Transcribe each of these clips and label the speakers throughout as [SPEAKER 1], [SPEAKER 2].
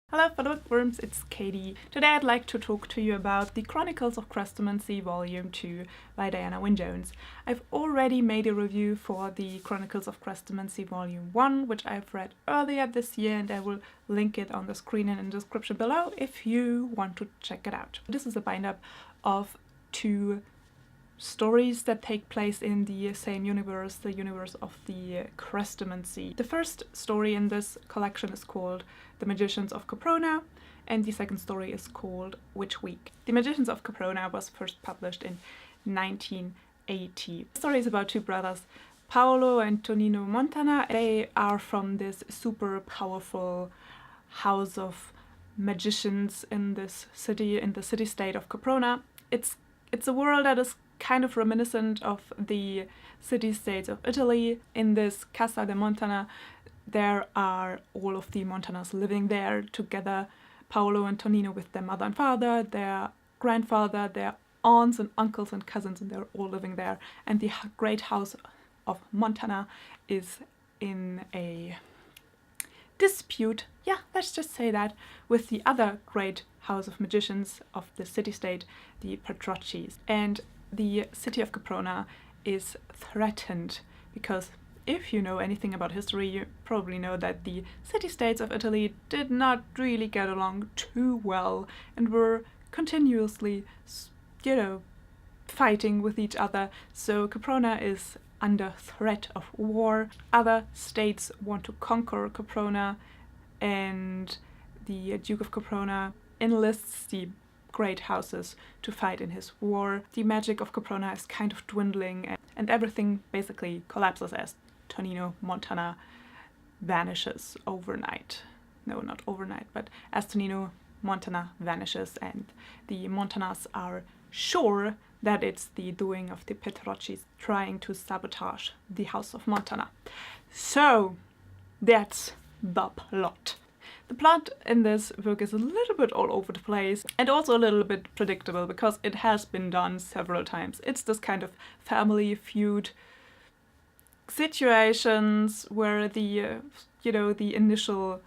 [SPEAKER 1] Hello fellow bookworms, it's Katie. Today I'd like to talk to you about the Chronicles of Chrestomanci Vol.2 by Diana Wynne Jones. I've already made a review for the Chronicles of Chrestomanci Vol.1, which I've read earlier this year, and I will link it on the screen and in the description below if you want to check it out. This is a bind-up of two stories that take place in the same universe, the universe of the Chrestomanci. The first story in this collection is called The Magicians of Caprona, and the second story is called Witch Week. The Magicians of Caprona was first published in 1980. The story is about two brothers, Paolo and Tonino Montana. They are from this super powerful house of magicians in this city, in the city-state of Caprona. It's a world that is kind of reminiscent of the city-states of Italy. In this Casa de Montana, there are all of the Montanas living there together. Paolo and Tonino with their mother and father, their grandfather, their aunts and uncles and cousins, and they're all living there. And the great house of Montana is in a dispute, yeah, let's just say that, with the other great house of magicians of the city-state, the Petrocchis. And the city of Caprona is threatened because if you know anything about history, you probably know that the city-states of Italy did not really get along too well and were continuously, fighting with each other. So Caprona is under threat of war. Other states want to conquer Caprona, and the Duke of Caprona enlists the great houses to fight in his war. The magic of Caprona is kind of dwindling, and everything basically collapses as Tonino Montana vanishes overnight. No, not overnight, but as Tonino Montana vanishes, and the Montanas are sure that it's the doing of the Petrocchis trying to sabotage the House of Montana. So that's the plot. The plot in this book is a little bit all over the place and also a little bit predictable because it has been done several times. It's this kind of family feud situations where the initial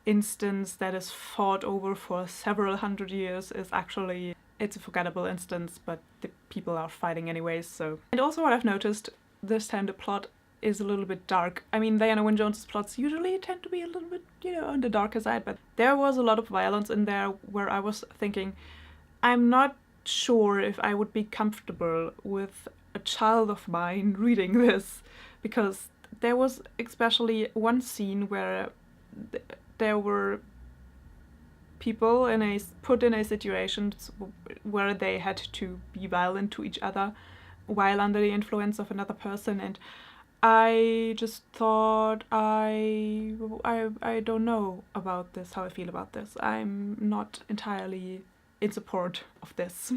[SPEAKER 1] instance that is fought over for several hundred years is actually, it's a forgettable instance, but the people are fighting anyways, so. And also what I've noticed, this time the plot is a little bit dark. I mean, Diana Wynne Jones' plots usually tend to be a little bit, on the darker side, but there was a lot of violence in there where I was thinking, I'm not sure if I would be comfortable with a child of mine reading this, because there was especially one scene where there were people put in a situation where they had to be violent to each other while under the influence of another person, and I just thought, I don't know about this, how I feel about this. I'm not entirely in support of this,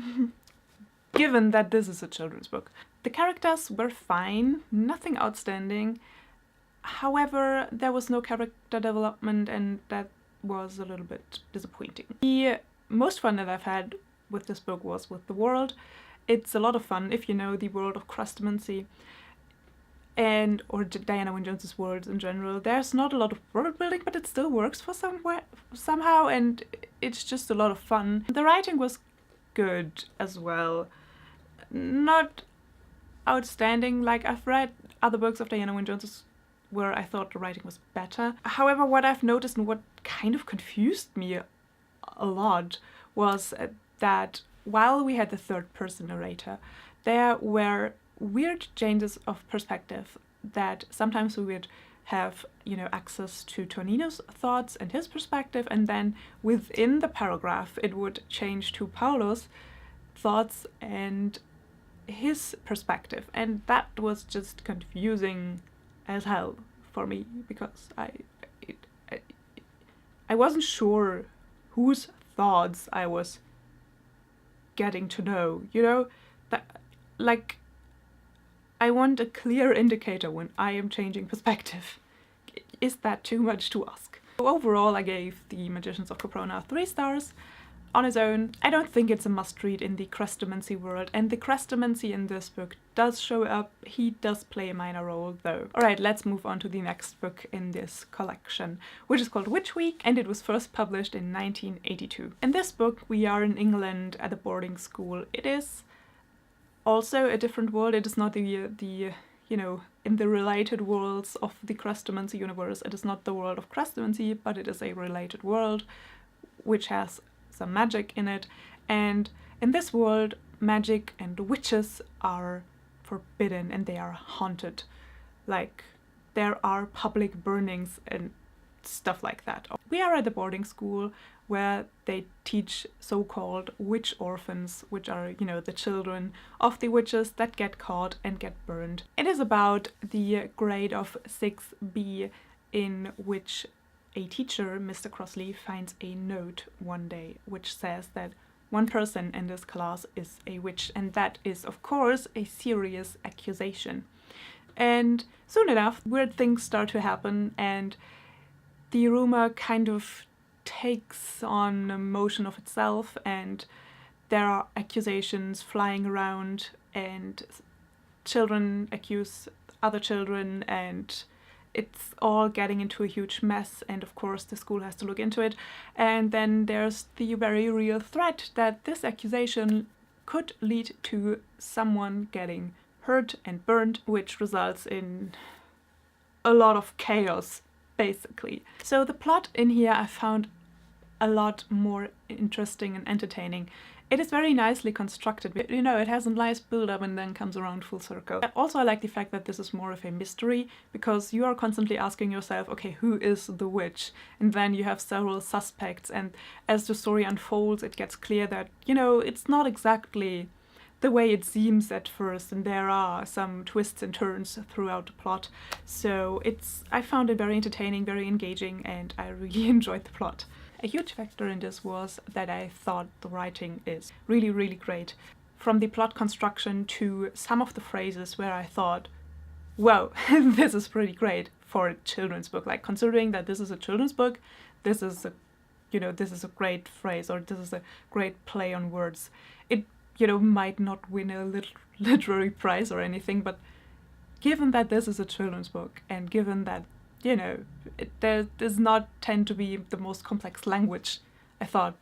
[SPEAKER 1] given that this is a children's book. The characters were fine, nothing outstanding. However, there was no character development, and that was a little bit disappointing. The most fun that I've had with this book was with the world. It's a lot of fun if you know the world of Chrestomanci, or Diana Wynne Jones' worlds in general. There's not a lot of world building, but it still works for somehow, and it's just a lot of fun. The writing was good as well. Not outstanding, like I've read other books of Diana Wynne Jones' where I thought the writing was better. However, what I've noticed and what kind of confused me a lot was that while we had the third-person narrator, there were weird changes of perspective that sometimes we would have, access to Tonino's thoughts and his perspective, and then within the paragraph it would change to Paolo's thoughts and his perspective, and that was just confusing as hell for me because I wasn't sure whose thoughts I was getting to know, that, like, I want a clear indicator when I am changing perspective. Is that too much to ask? So overall, I gave The Magicians of Caprona 3 stars. on its own. I don't think it's a must-read in the Chrestomanci world, and the Chrestomanci in this book does show up. He does play a minor role though. Alright, let's move on to the next book in this collection, which is called Witch Week, and it was first published in 1982. In this book we are in England at a boarding school. It is also a different world. It is not the you know, in the related worlds of the Chrestomanci universe, it is not the world of Chrestomanci, but it is a related world which has some magic in it. And in this world, magic and witches are forbidden and they are haunted. Like, there are public burnings and stuff like that. We are at the boarding school where they teach so-called witch orphans, which are, you know, the children of the witches that get caught and get burned. It is about the grade of 6B, in which a teacher, Mr. Crossley, finds a note one day which says that one person in this class is a witch, and that is of course a serious accusation. And soon enough weird things start to happen, and the rumor kind of takes on a motion of itself, and there are accusations flying around, and children accuse other children, and it's all getting into a huge mess, and of course the school has to look into it. And then there's the very real threat that this accusation could lead to someone getting hurt and burned, which results in a lot of chaos, basically. So the plot in here I found a lot more interesting and entertaining. It is very nicely constructed, you know, it has a nice build-up and then comes around full circle. Also, I like the fact that this is more of a mystery, because you are constantly asking yourself, okay, who is the witch? And then you have several suspects, and as the story unfolds it gets clear that, you know, it's not exactly the way it seems at first, and there are some twists and turns throughout the plot. So I found it very entertaining, very engaging, and I really enjoyed the plot. A huge factor in this was that I thought the writing is really, really great. From the plot construction to some of the phrases where I thought, whoa, this is pretty great for a children's book. Like, considering that this is a children's book, this is a, you know, this is a great phrase, or this is a great play on words. It, you know, might not win a literary prize or anything, but given that this is a children's book, and given that, you know, there does not tend to be the most complex language, I thought,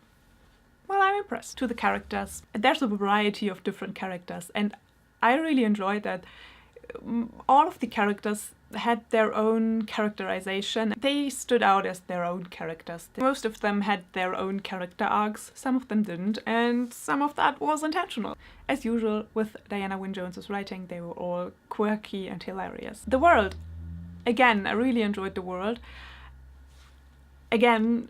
[SPEAKER 1] well, I'm impressed. To the characters, there's a variety of different characters, and I really enjoyed that all of the characters had their own characterization. They stood out as their own characters. Most of them had their own character arcs, some of them didn't, and some of that was intentional. As usual with Diana Wynne Jones's writing, they were all quirky and hilarious. The world. Again, I really enjoyed the world. Again,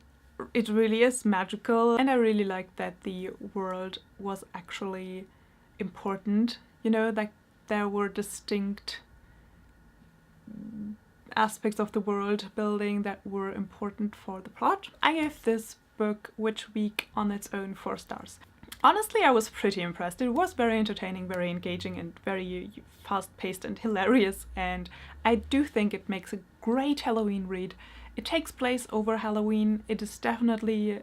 [SPEAKER 1] it really is magical, and I really liked that the world was actually important. You know, like there were distinct aspects of the world building that were important for the plot. I gave this book Witch Week on its own 4 stars. Honestly, I was pretty impressed. It was very entertaining, very engaging, and very fast-paced and hilarious, and I do think it makes a great Halloween read. It takes place over Halloween. It is definitely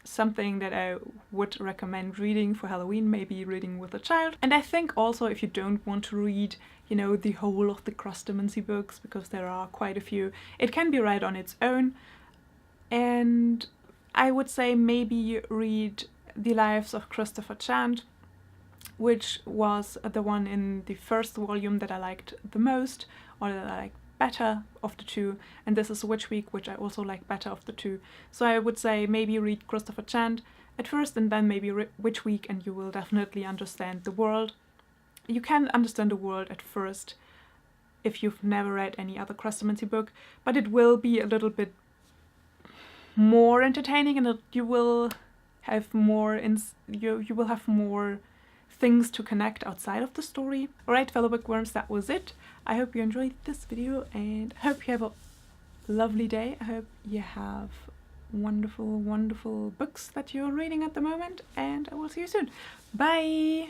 [SPEAKER 1] something that I would recommend reading for Halloween, maybe reading with a child. And I think also if you don't want to read, you know, the whole of the Chrestomanci books, because there are quite a few, it can be read on its own. And I would say maybe read The Lives of Christopher Chant, which was the one in the first volume that I liked the most, or that I liked better of the 2, and this is Witch Week, which I also like better of the 2. So I would say maybe read Christopher Chant at first, and then maybe Witch Week, and you will definitely understand the world. You can understand the world at first if you've never read any other Chrestomanci book, but it will be a little bit more entertaining, and you will have more you will have more things to connect outside of the story. Alright, fellow bookworms, that was it. I hope you enjoyed this video, and I hope you have a lovely day. I hope you have wonderful, wonderful books that you're reading at the moment, and I will see you soon. Bye!